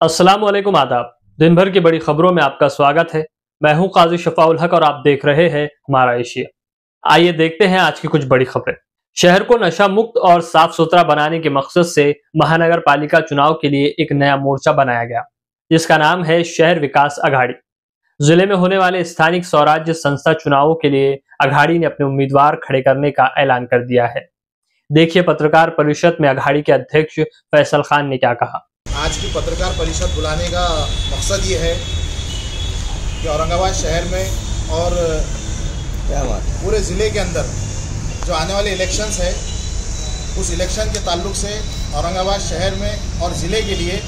अस्सलाम वालेकुम आदाब। दिन भर की बड़ी खबरों में आपका स्वागत है। मैं हूं काजी शफाउल हक और आप देख रहे हैं हमारा एशिया। आइए देखते हैं आज की कुछ बड़ी खबरें। शहर को नशा मुक्त और साफ सुथरा बनाने के मकसद से महानगर पालिका चुनाव के लिए एक नया मोर्चा बनाया गया, जिसका नाम है शहर विकास अघाड़ी। जिले में होने वाले स्थानिक स्वराज्य संस्था चुनावों के लिए अघाड़ी ने अपने उम्मीदवार खड़े करने का ऐलान कर दिया है। देखिए पत्रकार परिषद में अघाड़ी के अध्यक्ष फैसल खान ने क्या कहा। आज की पत्रकार परिषद बुलाने का मकसद ये है कि औरंगाबाद शहर में और पूरे ज़िले के अंदर जो आने वाले इलेक्शंस है उस इलेक्शन के ताल्लुक से औरंगाबाद शहर में और ज़िले के लिए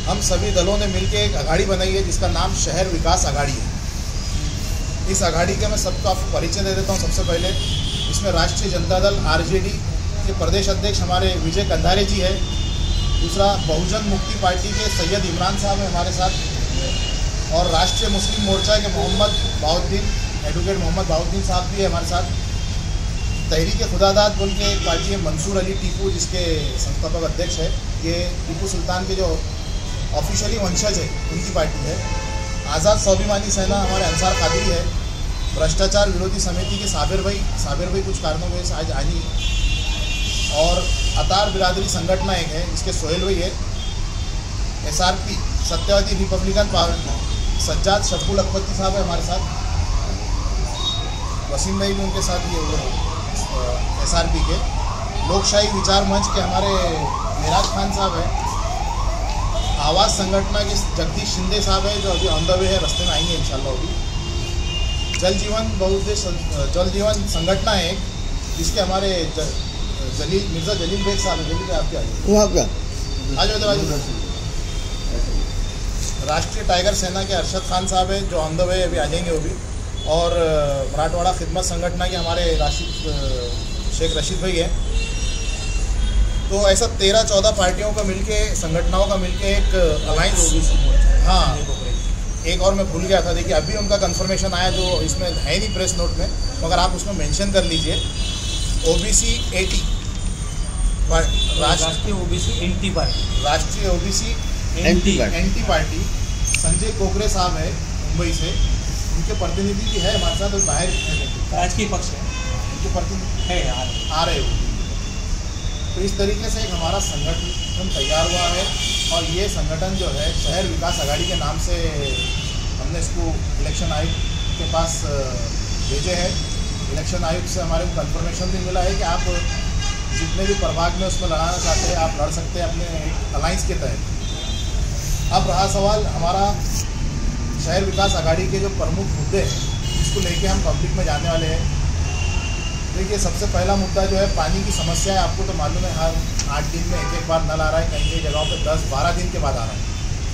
हम सभी दलों ने मिलकर एक अघाड़ी बनाई है जिसका नाम शहर विकास अघाड़ी है। इस अघाड़ी का मैं सबको आपको परिचय दे देता हूँ। सबसे पहले इसमें राष्ट्रीय जनता दल आरजेडी के प्रदेश अध्यक्ष हमारे विजय कंधारे जी है। दूसरा बहुजन मुक्ति पार्टी के सैयद इमरान साहब है हमारे साथ, और राष्ट्रीय मुस्लिम मोर्चा के एडवोकेट मोहम्मद बाउद्दीन साहब भी है हमारे साथ। तहरीक खुदादाद बोल के एक पार्टी है, मंसूर अली टीपू जिसके संस्थापक अध्यक्ष है। ये टीपू सुल्तान के जो ऑफिशियली वंशज है उनकी पार्टी है। आज़ाद स्वाभिमानी सेना हमारे अंसार कादरी है। भ्रष्टाचार विरोधी समिति के साबिर भाई कुछ कारणों की वजह से आज आई, और अतार बिरादरी संगठन एक है जिसके सोहेल भाई है। SRP सत्यवादी रिपब्लिकन पार्टी सज्जाद शफुल अकबती साहब है हमारे साथ। वसीम भाई भी उनके साथ ही है SRP के। लोकशाही विचार मंच के हमारे मेराज खान साहब है। आवाज़ संगठन के जगदीश शिंदे साहब है जो अभी ऑन द वे है, रास्ते में आएंगे इंशाल्लाह। अभी जल जीवन संगठन है एक जिसके हमारे मिर्जा जलील बेग साहब है। जलील भाई आपके आज राष्ट्रीय टाइगर सेना के अरशद खान साहब है जो ऑन द वे अभी आ जाएंगे वो भी। और मराठवाड़ा खिदमत संगठन के हमारे शेख रशीद भाई है। तो ऐसा 13-14 पार्टियों का मिलके, संगठनों का मिलके एक अलायंस। हाँ, एक और मैं भूल गया था, देखिए अभी उनका कंफर्मेशन आया जो इसमें है नहीं प्रेस नोट में, मगर आप उसमें मेंशन कर लीजिए। OBC 80 राष्ट्रीय OBC NT पार्टी संजय कोकरे साहब है मुंबई से। उनके प्रतिनिधि भी है हमारे साथ और बाहर राजकीय पक्ष है, उनके प्रतिनिधि है आ रहे हो। तो इस तरीके से एक हमारा संगठन तैयार हुआ है, और ये संगठन जो है शहर विकास अघाड़ी के नाम से हमने इसको इलेक्शन आयोग के पास भेजे हैं। इलेक्शन आयोग से हमारे को कंफर्मेशन भी मिला है कि आप जितने भी प्रभाग में उसमें लड़ाना चाहते हैं आप लड़ सकते हैं अपने अलायंस के तहत। अब रहा सवाल हमारा शहर विकास अघाड़ी के जो प्रमुख मुद्दे हैं जिसको लेके हम पब्लिक में जाने वाले हैं। देखिए सबसे पहला मुद्दा जो है पानी की समस्या है। आपको तो मालूम है हर 8 दिन में एक बार नल आ रहा है, कई जगहों पे 10-12 दिन के बाद आ रहा है।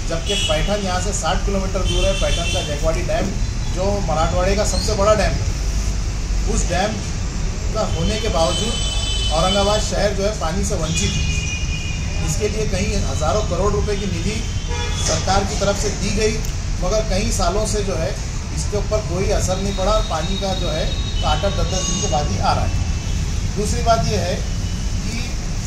जबकि पैठन यहाँ से 60 किलोमीटर दूर है। पैठन का जैकवाड़ी डैम जो मराठवाड़े का सबसे बड़ा डैम है, उस डैम का होने के बावजूद औरंगाबाद शहर जो है पानी से वंचित है। इसके लिए कई हज़ारों करोड़ रुपए की निधि सरकार की तरफ से दी गई, मगर कई सालों से जो है इसके ऊपर कोई असर नहीं पड़ा। पानी का जो है 8-10 दिन के बाद ही आ रहा है। दूसरी बात यह है कि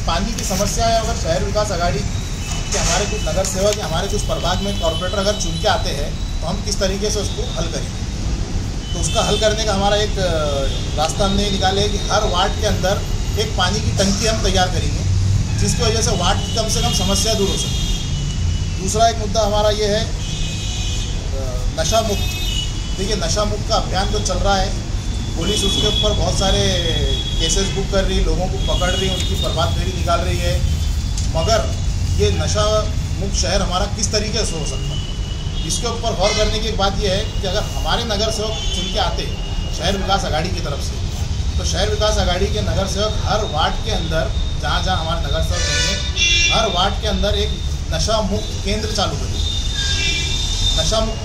पानी की समस्या है। अगर शहर विकास अघाड़ी के हमारे कुछ नगर सेवक या हमारे कुछ प्रभाग में कॉरपोरेटर अगर चुन के आते हैं तो हम किस तरीके से उसको हल करेंगे। तो उसका हल करने का हमारा एक रास्ता हमने निकाले कि हर वार्ड के अंदर एक पानी की टंकी हम तैयार करेंगे, जिसकी वजह से वार्ड की कम से कम समस्या दूर हो सके। दूसरा एक मुद्दा हमारा ये है नशा मुक्त। देखिए नशा मुक्त का अभियान तो चल रहा है, पुलिस उसके ऊपर बहुत सारे केसेस बुक कर रही है, लोगों को पकड़ रही है, उनकी प्रभात फेरी निकाल रही है। मगर ये नशा मुक्त शहर हमारा किस तरीके से हो सकता है, इसके ऊपर गौर करने की एक बात यह है कि अगर हमारे नगर सेवक चुन के आते शहर विकास अघाड़ी की तरफ से, तो शहर विकास अघाड़ी के नगर सेवक हर वार्ड के अंदर जहाँ जहाँ हमारे नगर सेवक होंगे हर वार्ड के अंदर एक नशा मुक्त केंद्र चालू करें। नशा मुक्त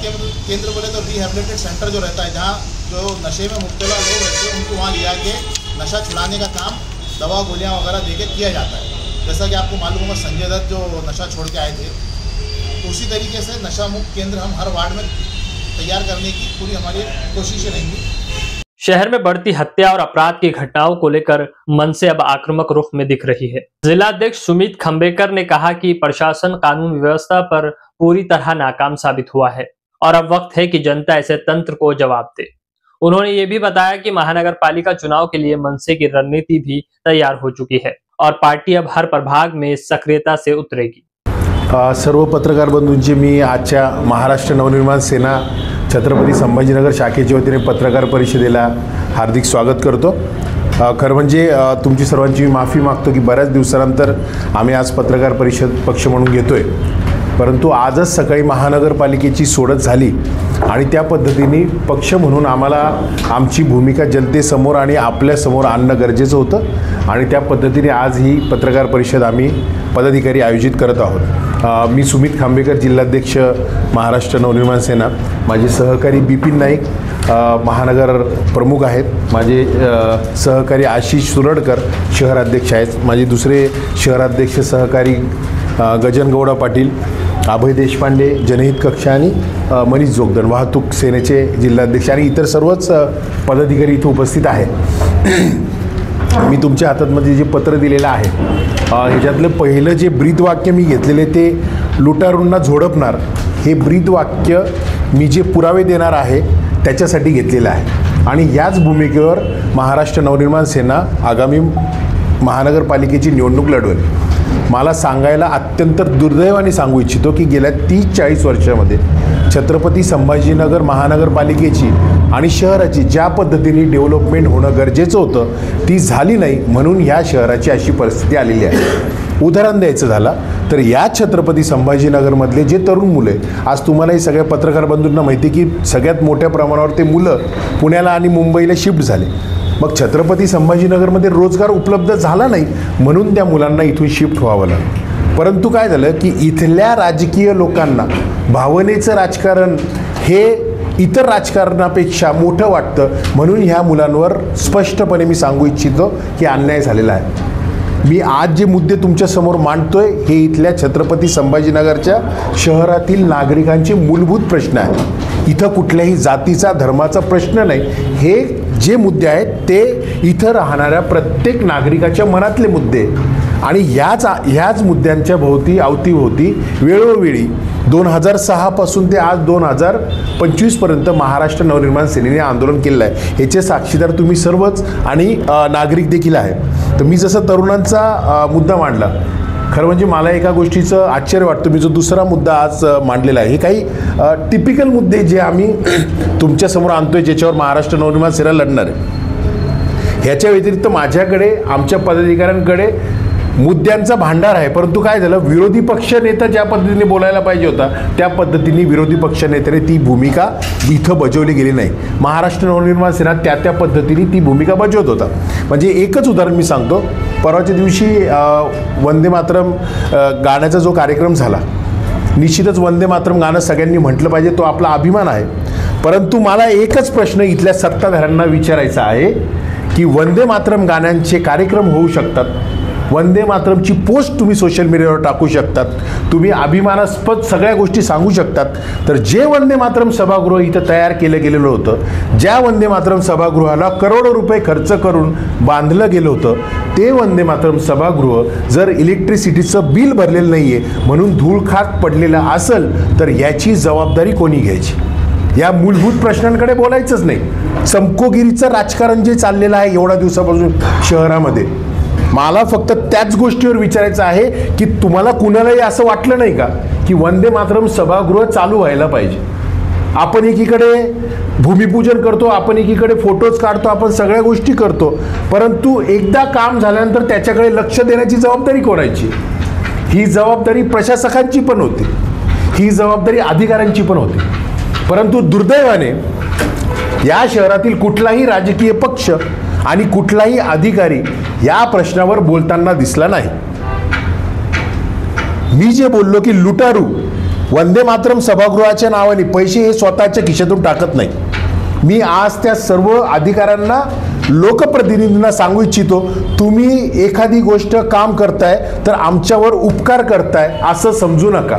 केंद्र बोले तो रिहेबिलिटेड सेंटर जो रहता है, जहाँ जो नशे में मुब्तला लोग रहते हैं उनको वहाँ ले जाके नशा छुड़ाने का काम दवा गोलियाँ वगैरह देके किया जाता है। जैसा कि आपको मालूम होगा संजय दत्त जो नशा छोड़ के आए थे, उसी तरीके से नशा मुक्त केंद्र हम हर वार्ड में तैयार करने की पूरी हमारी कोशिशें रहेंगी। शहर में बढ़ती हत्या और अपराध की घटनाओं को लेकर मनसे अब आक्रामक रुख में दिख रही है। जिलाध्यक्ष सुमित खंबेकर ने कहा कि प्रशासन कानून व्यवस्था पर पूरी तरह नाकाम साबित हुआ है और अब वक्त है कि जनता ऐसे तंत्र को जवाब दे। उन्होंने ये भी बताया कि महानगर पालिका चुनाव के लिए मनसे की रणनीति भी तैयार हो चुकी है और पार्टी अब हर प्रभाग में सक्रियता से उतरेगी। सर्व पत्रकार बंधूंचे मी आजच्या महाराष्ट्र नवनिर्माण सेना छत्रपती संभाजीनगर शाखेच्या वतीने पत्रकार परिषदेला हार्दिक स्वागत करतो। खरं म्हणजे तुमची सर्वांची मी माफी मागतो की बऱ्याच दिवसानंतर आम्ही आज पत्रकार परिषद पक्ष म्हणून घेतोय, परंतु आजच सकाळी महानगरपालिकेची सोडत झाली आणि त्या पद्धतीने पक्ष म्हणून आम्हाला आमची भूमिका जनतेसमोर आणि आपल्यासमोर आणणं गरजेचं होतं आणि त्या पद्धतीने आज ही पत्रकार परिषद आम्ही पदाधिकारी आयोजित करत आहोत। मी सुमित खांबेकर, जिल्हाध्यक्ष महाराष्ट्र नवनिर्माण सेना, माझे सहकारी बिपिन नाईक महानगर प्रमुख आहेत, माझे सहकारी आशिष सुरडकर शहराध्यक्ष आहेत, माझे दुसरे शहराध्यक्ष सहकारी गजन गौडा पाटील, अभय देशपांडे जनहित कक्ष आणि मनीष जोगदंड वाहतूक सेनेचे जिल्हाध्यक्ष आणि इतर सर्वच पदाधिकारी इथे उपस्थित आहेत। मी तुमच्या हातामध्ये जे पत्र दिलेलं आहे ह्याच्यातलं पहिलं जे ब्रीदवाक्य मी घेतलेले ते लुटारूंना झोडपणार हे ब्रीदवाक्य मी जे पुरावे देणार आहे त्याच्यासाठी घेतलेलं आहे आणि याच भूमिकेवर महाराष्ट्र नवनिर्माण सेना आगामी महानगरपालिकेची निवडणूक लढवेल। मला सांगायला अत्यंत दुर्दैवाने सांगू इच्छितो की गेल्या 30-40 वर्षामध्ये छत्रपती संभाजीनगर महानगरपालिकेची आणि शहराची ज्या पद्धतीने डेव्हलपमेंट होणं गरजेचं होतं ती झाली नाही, म्हणून ह्या शहराची अशी परिस्थिती आलेली आहे। उदाहरण द्यायचं झालं तर या छत्रपती संभाजीनगरमधले जे तरुण मुलं आहे, आज तुम्हालाही सगळ्या पत्रकार बंधूंना माहिती की सगळ्यात मोठ्या प्रमाणावर ते मुलं पुण्याला आणि मुंबईला शिफ्ट झाले। मग छत्रपती संभाजीनगरमध्ये रोजगार उपलब्ध झाला नाही म्हणून त्या मुलांना इथून शिफ्ट व्हावं लागलं। परंतु काय झालं की इथल्या राजकीय लोकांना भावनेचं राजकारण हे इतर राजकारणापेक्षा मोठं वाटतं, म्हणून ह्या मुलांवर स्पष्टपणे मी सांगू इच्छितो की अन्याय झालेला आहे। मी आज जे मुद्दे तुमच्यासमोर मांडतोय हे इथल्या छत्रपती संभाजीनगरच्या शहरातील नागरिकांचे मूलभूत प्रश्न आहेत। इथं कुठल्याही जातीचा धर्माचा प्रश्न नाही, हे जे मुद्दे आहेत ते इथं राहणाऱ्या प्रत्येक नागरिकाच्या मनातले मुद्दे आणि ह्याच मुद्द्यांच्या अवतीभोवती वेळोवेळी 2006 पासून ते आज 2025 पर्यंत महाराष्ट्र नवनिर्माण सेनेने आंदोलन केलेलं आहे। याचे साक्षीदार तुम्ही सर्वच आणि नागरिक देखील आहे। तर मी जसं तरुणांचा मुद्दा मांडला, खरं म्हणजे मला एका गोष्टीचं आश्चर्य वाटतं, मी जो दुसरा मुद्दा आज मांडलेला आहे हे काही टिपिकल मुद्दे जे आम्ही तुमच्यासमोर आणतोय ज्याच्यावर महाराष्ट्र नवनिर्माण सेना लढणार आहे। ह्याच्या व्यतिरिक्त माझ्याकडे आमच्या पदाधिकाऱ्यांकडे मुद्द्यांचा भांडार आहे, परंतु काय झालं विरोधी पक्ष नेता ज्या पद्धतीने बोलायला पाहिजे होता त्या पद्धतीने विरोधी पक्ष नेत्याने ती भूमिका इथं बजावली गेली नाही। महाराष्ट्र नवनिर्माण सेना त्या पद्धतीने ती भूमिका बजावत होता। म्हणजे एकच उदाहरण मी सांगतो, परवाच्या दिवशी वंदे मातरम गाण्याचा जो कार्यक्रम झाला, निश्चितच वंदे मातरम गाणं सगळ्यांनी म्हटलं पाहिजे, तो आपला अभिमान आहे। परंतु मला एकच प्रश्न इथल्या सत्ताधाऱ्यांना विचारायचा आहे की वंदे मातरम गाण्यांचे कार्यक्रम होऊ शकतात, वंदे मातरमची पोस्ट तुम्ही सोशल मीडियावर टाकू शकतात, तुम्ही अभिमानास्पद सगळ्या गोष्टी सांगू शकतात, तर जे वंदे मातरम सभागृह इथं तयार केलं गेलेलं होतं, ज्या वंदे मातरम सभागृहाला करोडो रुपये खर्च करून बांधलं गेलं होतं, ते वंदे मातरम सभागृह जर इलेक्ट्रिसिटीचं बिल भरलेलं नाही आहे म्हणून धूळखात पडलेलं असेल तर याची जबाबदारी कोणी घ्यायची? या मूलभूत प्रश्नांकडे बोलायचंच नाही। चमकोगिरीचं राजकारण जे चाललेलं आहे एवढ्या दिवसापासून शहरामध्ये, मला फक्त त्याच गोष्टीवर विचारायचं आहे की तुम्हाला कुणालाही असं वाटलं नाही का की वंदे मातरम सभागृह चालू व्हायला पाहिजे? आपण एकीकडे भूमिपूजन करतो, आपण एकीकडे फोटोज काढतो, आपण सगळ्या गोष्टी करतो, परंतु एकदा काम झाल्यानंतर त्याच्याकडे लक्ष देण्याची जबाबदारी कोणाची? ही जबाबदारी प्रशासकांची पण होती, ही जबाबदारी अधिकाऱ्यांची पण होती। परंतु दुर्दैवाने या शहरातील कुठलाही राजकीय पक्ष आणि कुठलाही अधिकारी या प्रश्नावर बोलताना दिसला नाही। मी जे बोललो की लुटारू वंदे मातरम सभागृहाच्या नावाने पैसे हे स्वतःच्या खिशातून टाकत नाही, मी आज त्या सर्व अधिकाऱ्यांना लोकप्रतिनिधींना सांगू इच्छितो, तुम्ही एखादी गोष्ट काम करताय तर आमच्यावर उपकार करताय असं समजू नका।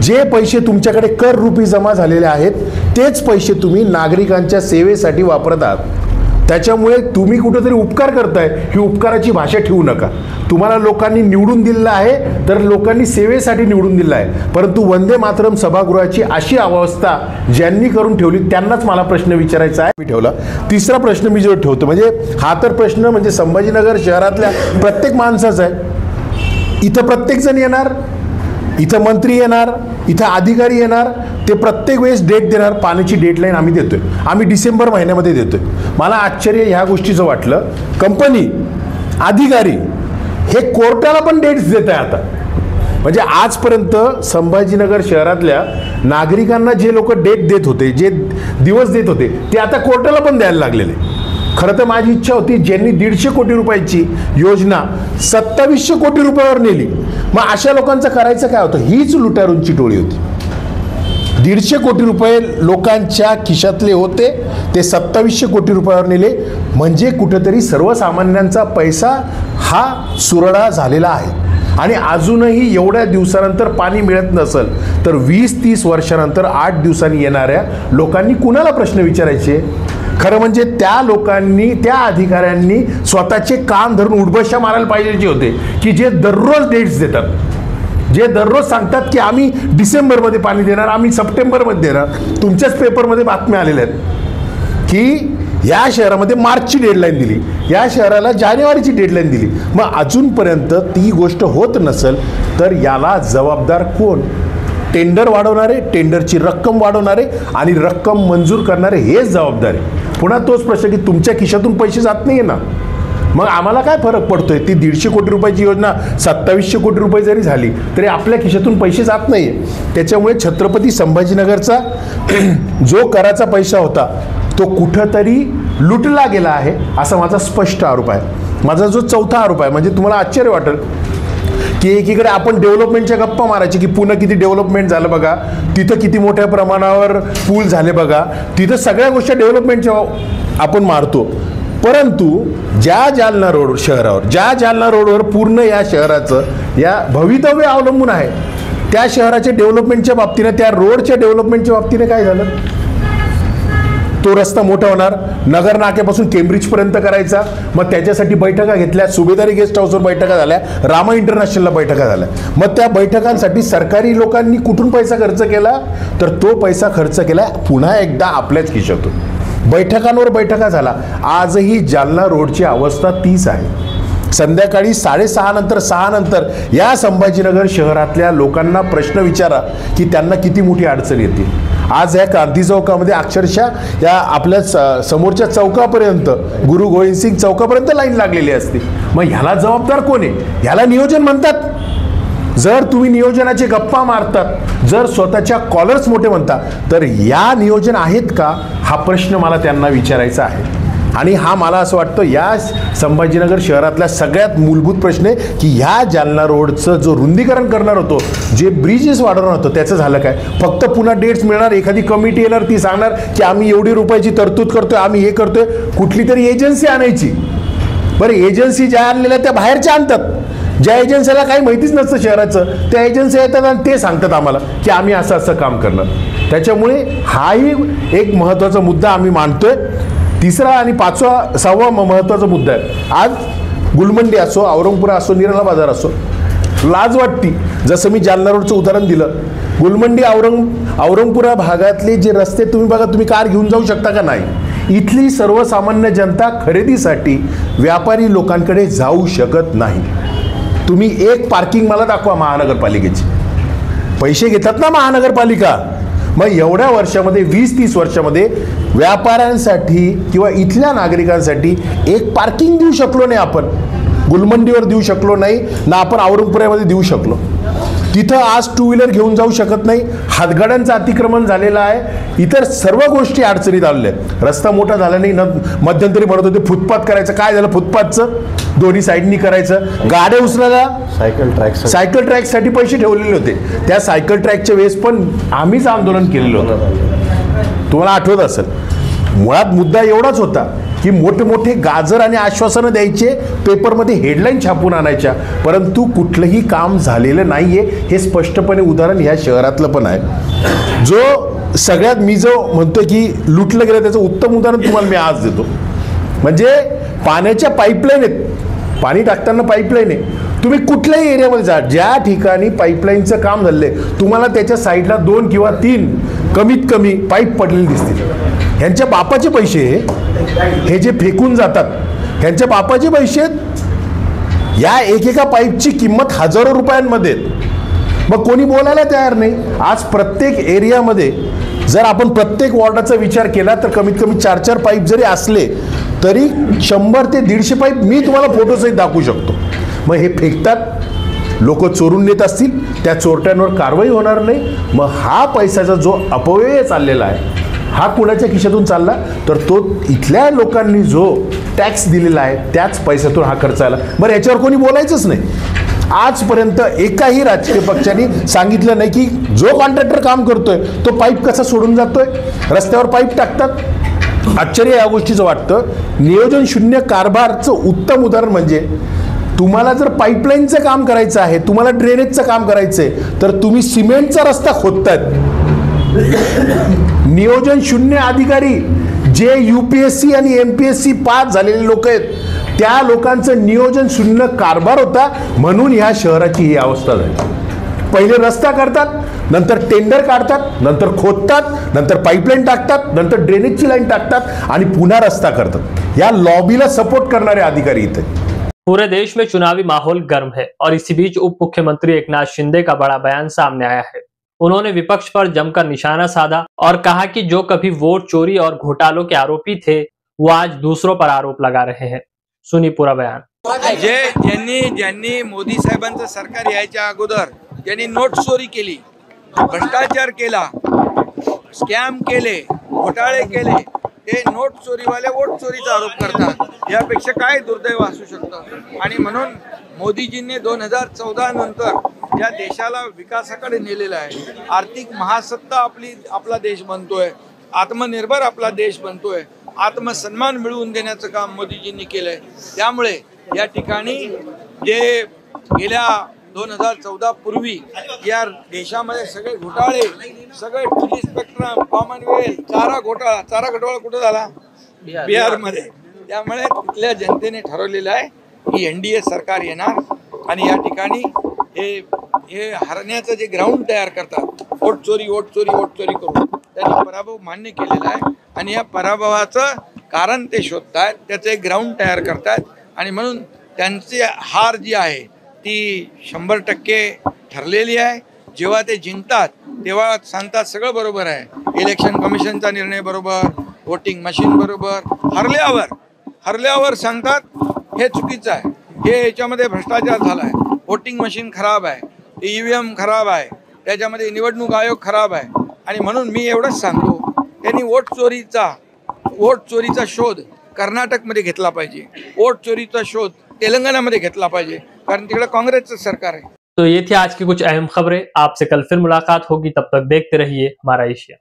जे पैसे तुमच्याकडे कर रूपी जमा झालेले आहेत तेच पैसे तुम्ही नागरिकांच्या सेवेसाठी वापरत आहात. त्याच्यामुळे तुम्ही कुठेतरी उपकार करताय, ही उपकाराची भाषा ठेवू नका. तुम्हाला लोकांनी निवडून दिलेलं आहे तर लोकांनी सेवेसाठी निवडून दिलं आहे, परंतु वंदे मातरम सभागृहाची अशी अवस्था ज्यांनी करून ठेवली त्यांनाच मला प्रश्न विचारायचा आहे. मी ठेवला तिसरा प्रश्न मी जो ठेवतो, म्हणजे हा तर प्रश्न म्हणजे संभाजीनगर शहरातल्या प्रत्येक माणसाचा आहे. इथं प्रत्येकजण येणार, इथं मंत्री येणार, इथं अधिकारी येणार, ते प्रत्येक वेळेस डेट देणार. पाण्याची डेडलाईन आम्ही देतोय, आम्ही डिसेंबर महिन्यामध्ये देतोय. मला आश्चर्य ह्या गोष्टीचं वाटलं, कंपनी अधिकारी हे कोर्टाला पण डेट्स देत आहे आता. म्हणजे आजपर्यंत संभाजीनगर शहरातल्या नागरिकांना जे लोक डेट देत होते, जे दिवस देत होते, ते आता कोर्टाला पण द्यायला लागलेले. खरं तर माझी इच्छा होती, ज्यांनी 150 कोटी रुपयाची योजना 2700 कोटी रुपयावर नेली, मग अशा लोकांचं करायचं काय होतं? हीच लुटारूंची टोळी होती. 150 कोटी रुपये लोकांच्या खिशातले होते, ते 2700 कोटी रुपयावर नेले. म्हणजे कुठेतरी सर्वसामान्यांचा पैसा हा सुरडा झालेला आहे. आणि अजूनही एवढ्या दिवसानंतर पाणी मिळत नसेल तर 20-30 वर्षानंतर 8 दिवसांनी येणाऱ्या लोकांनी कुणाला प्रश्न विचारायचे? खरं म्हणजे त्या लोकांनी, त्या अधिकाऱ्यांनी स्वतःचे कान धरून उठबशा मारायला पाहिजे होते, की जे दररोज डेट्स देतात, जे दररोज सांगतात की आम्ही डिसेंबरमध्ये पाणी देणार, आम्ही सप्टेंबरमध्ये देणार. तुमच्याच पेपरमध्ये बातम्या आलेल्या आहेत की या शहरामध्ये मार्चची डेडलाईन दिली, या शहराला जानेवारीची डेडलाईन दिली. मग अजूनपर्यंत ती गोष्ट होत नसेल तर याला जबाबदार कोण? टेंडर वाढवणारे, टेंडरची रक्कम वाढवणारे आणि रक्कम मंजूर करणारे हेच जबाबदार आहे. पुन्हा तोच प्रश्न की तुमच्या खिशातून पैसे जात नाही ना, मग आम्हाला काय फरक पडतोय? ती 150 कोटी रुपयाची योजना 2700 कोटी रुपये जरी झाली तरी आपल्या खिशातून पैसे जात नाही. त्याच्यामुळे छत्रपती संभाजीनगरचा जो कराचा पैसा होता तो कुठंतरी लुटला गेला आहे असा माझा स्पष्ट आरोप आहे. माझा जो चौथा आरोप आहे, म्हणजे तुम्हाला आश्चर्य वाटेल की एकीकडे आपण डेव्हलपमेंटच्या गप्पा मारायची की पुणे किती डेव्हलपमेंट झालं बघा, तिथं किती मोठ्या प्रमाणावर पूल झाले बघा, तिथं सगळ्या गोष्टी डेव्हलपमेंटच्या आपण मारतो. परंतु ज्या जालना रोड शहरावर, ज्या जालना रोडवर पूर्ण या शहराचं या भवितव्य अवलंबून आहे, त्या शहराच्या डेव्हलपमेंटच्या बाबतीने, त्या रोडच्या डेव्हलपमेंटच्या बाबतीने काय झालं? तो रस्ता मोठा होणार, नगर नाक्यापासून केम्ब्रिजपर्यंत करायचा. मग त्याच्यासाठी बैठका घेतल्या, सुभेदारी गेस्ट हाऊसवर बैठका झाल्या, रामा इंटरनॅशनलला बैठका झाल्या. मग त्या बैठकांसाठी सरकारी लोकांनी कुठून पैसा खर्च केला? तर तो पैसा खर्च केला पुन्हा एकदा आपल्याच खिशातून. बैठकांवर बैठका झाला. आजही जालना रोडची अवस्था तीच आहे. संध्याकाळी 6:30 नंतर 6 नंतर या संभाजीनगर शहरातल्या लोकांना प्रश्न विचारा की त्यांना किती मोठी अडचण येते. आज या क्रांती चौकामध्ये अक्षरशः या आपल्या समोरच्या चौकापर्यंत, गुरु गोविंद सिंग चौकापर्यंत लाईन लागलेली असते. मग ह्याला जबाबदार कोण आहे? ह्याला नियोजन म्हणतात. जर तुम्ही नियोजनाचे गप्पा मारतात, जर स्वतःच्या कॉलर्स मोठे म्हणता, तर या नियोजन आहेत का? हा प्रश्न मला त्यांना विचारायचा आहे. आणि हा मला असं वाटतं या संभाजीनगर शहरातल्या सगळ्यात मूलभूत प्रश्न आहे की ह्या जालना रोडचं जो रुंदीकरण करणार होतो, जे ब्रिजेस वाढवणार होतं, त्याचं झालं काय? फक्त पुन्हा डेट्स मिळणार, एखादी कमिटी येणार, ती सांगणार की आम्ही एवढी रुपयाची तरतूद करतोय, आम्ही हे करतोय. कुठली तरी एजन्सी आणायची. बरं, एजन्सी ज्या आणलेल्या त्या बाहेरच्या आणतात, ज्या एजन्सीला काही माहितीच नसतं शहराचं, त्या एजन्सी येतात आणि ते सांगतात आम्हाला की आम्ही असं असं काम करणार. त्याच्यामुळे हाही एक महत्त्वाचा मुद्दा आम्ही मांडतोय. तिसरा आणि पाचवा 6वा महत्त्वाचा मुद्दा आहे. आज गुलमंडी असो, औरंगपुरा असो, निराला बाजार असो, लाज वाटती. जसं मी जालना रोडचं उदाहरण दिलं, गुलमंडी औरंगपुरा भागातले जे रस्ते तुम्ही बघा, तुम्ही कार घेऊन जाऊ शकता का? नाही. इथली सर्वसामान्य जनता खरेदीसाठी व्यापारी लोकांकडे जाऊ शकत नाही. तुम्ही एक पार्किंग मला दाखवा महानगरपालिकेची. पैसे घेतात ना महानगरपालिका. मग एवढ्या वर्षामध्ये, 20-30 वर्षामध्ये व्यापाऱ्यांसाठी किंवा इथल्या नागरिकांसाठी एक पार्किंग देऊ शकलो नाही आपण. गुलमंडीवर देऊ शकलो नाही ना, आपण औरंगपुऱ्यामध्ये देऊ शकलो. तिथं आज 2 व्हीलर घेऊन जाऊ शकत नाही. हातगाड्यांचं अतिक्रमण झालेलं आहे. इतर सर्व गोष्टी अडचणीत आलेल्या आहेत. रस्ता मोठा झाला नाही ना, मध्यंतरी म्हणत होते फुटपाथ करायचं. काय झालं? फुटपाथचं दोन्ही साईडनी करायचं. गाड्या उचलायला सायकल ट्रॅकसाठी पैसे ठेवलेले होते. त्या सायकल ट्रॅकच्या वेळेस पण आम्हीच आंदोलन केलेलं होतं, तुम्हाला आठवत असेल. मुळात मुद्दा एवढाच होता की मोठे मोठे गाजर आणि आश्वासनं द्यायचे, पेपरमध्ये हेडलाईन छापून आणायच्या, परंतु कुठलंही काम झालेलं नाहीये. हे स्पष्टपणे उदाहरण ह्या शहरातलं पण आहे. जो सगळ्यात मी जो म्हणतो की लुटलं गेलं त्याचं उत्तम उदाहरण तुम्हाला मी आज देतो. म्हणजे पाण्याच्या पाईपलाईन आहेत, पाणी टाकताना पाईपलाईन आहे. तुम्ही कुठल्याही एरियामध्ये जा, ज्या ठिकाणी पाईपलाईनचं काम झालंय तुम्हाला त्याच्या साईडला 2 किंवा 3 कमीत कमी पाईप पडलेले दिसतील. ह्यांच्या बापाचे पैसे हे जे फेकून जातात, ह्यांच्या बापाचे पैसे या एकेका पाईपची किंमत हजारो रुपयांमध्ये. मग कोणी बोलायला तयार नाही. आज प्रत्येक एरियामध्ये जर आपण प्रत्येक वॉर्डाचा विचार केला तर कमीत कमी 4-4 पाईप जरी असले तरी 100 ते 150 पाईप मी तुम्हाला फोटोसहित दाखवू शकतो. मग हे फेकतात, लोक चोरून नेत असतील, त्या चोरट्यांवर कारवाई होणार नाही. मग हा पैशाचा जो अपव्यय चाललेला आहे हा कुणाच्या खिशातून चालला तर तो इथल्या लोकांनी जो टॅक्स दिलेला आहे त्याच पैशातून हा खर्च आला. बरं, याच्यावर कोणी बोलायचंच नाही. आजपर्यंत एकाही राजकीय पक्षाने सांगितलं नाही की जो कॉन्ट्रॅक्टर काम करतोय तो पाईप कसा सोडून जातोय, रस्त्यावर पाईप टाकतात. आश्चर्य या गोष्टीचं वाटतं. नियोजन शून्य कारभारचं उत्तम उदाहरण म्हणजे तुम्हाला जर पाईपलाईनचं काम करायचं आहे, तुम्हाला ड्रेनेजचं काम करायचं आहे तर तुम्ही सिमेंटचा रस्ता खोदतायत. नियोजन शून्य अधिकारी जे UPSC आणि MPSC पास झालेले लोक आहेत त्या लोकांचं नियोजन शून्य कारभार होता, म्हणून ह्या शहराची ही अवस्था झाली. पहिले रस्ता करतात, नंतर टेंडर काढतात, नंतर खोदतात, नंतर पाईपलाईन टाकतात, नंतर ड्रेनेजची लाईन टाकतात आणि पुन्हा रस्ता करतात. या लॉबीला सपोर्ट करणारे अधिकारी इथे. पूरे देश में चुनावी माहौल गर्म है और इसी बीच उप मुख्यमंत्री एकनाथ शिंदे का बड़ा बयान सामने आया है. उन्होंने विपक्ष पर जमकर निशाना साधा और कहा कि जो कभी वोट चोरी और घोटालों के आरोपी थे वो आज दूसरों पर आरोप लगा रहे हैं. सुनी पूरा बयान. ज्यांनी मोदी साहेबांचं सरकार यायच्या अगोदर ज्यांनी नोट चोरी केली, भ्रष्टाचार केला, स्कॅम केले, घोटाळे केले, ते नोट चोरीवाले वोट चोरीचा आरोप करतात. यापेक्षा काय दुर्दैव असू शकतं. आणि म्हणून मोदीजींनी 2014 नंतर ज्या देशाला विकासाकडे नेलेलं आहे, आर्थिक महासत्ता आपला देश बनतोय, आत्मनिर्भर आपला देश बनतोय, आत्मसन्मान मिळवून देण्याचं काम मोदीजींनी केलंय. त्यामुळे या ठिकाणी जे गेल्या 2014 पूर्वी या देशामध्ये सगळे घोटाळे, सगळे टीव्ही स्पेक्ट्रम, कॉमनवेल्थ, चारा घोटाळा कुठं झाला? बिहारमध्ये. त्यामुळे तिथल्या जनतेने ठरवलेलं आहे की NDA सरकार येणार आणि या ठिकाणी हे हरण्याचं जे ग्राउंड तयार करतात, वोट चोरी करून त्यांनी पराभव मान्य केलेला आहे आणि या पराभवाचं कारण ते शोधतायत, त्याचं एक ग्राउंड तयार करतायत आणि म्हणून त्यांची हार जी आहे ती 100% ठरलेली आहे. जेव्हा ते जिंकतात तेव्हा सांगतात सगळं बरोबर आहे, इलेक्शन कमिशनचा निर्णय बरोबर, वोटिंग मशीन बरोबर. हरल्यावर सांगतात हे चुकीचं आहे, हे याच्यामध्ये भ्रष्टाचार झाला आहे, वोटिंग मशीन खराब आहे, EVM खराब आहे, त्याच्यामध्ये निवडणूक आयोग खराब आहे. आणि म्हणून मी एवढंच सांगतो, त्यांनी वोट चोरीचा शोध कर्नाटकमध्ये घेतला पाहिजे, वोट चोरीचा शोध तेलंगानामध्ये घेतला पाहिजे, कारण तिकडे काँग्रेसचं सरकार आहे. तो ये थी आज की कुछ अहम खबरें. आपसे कल फिर मुलाकात होगी, तब तक देखते रहिए हमारा एशिया.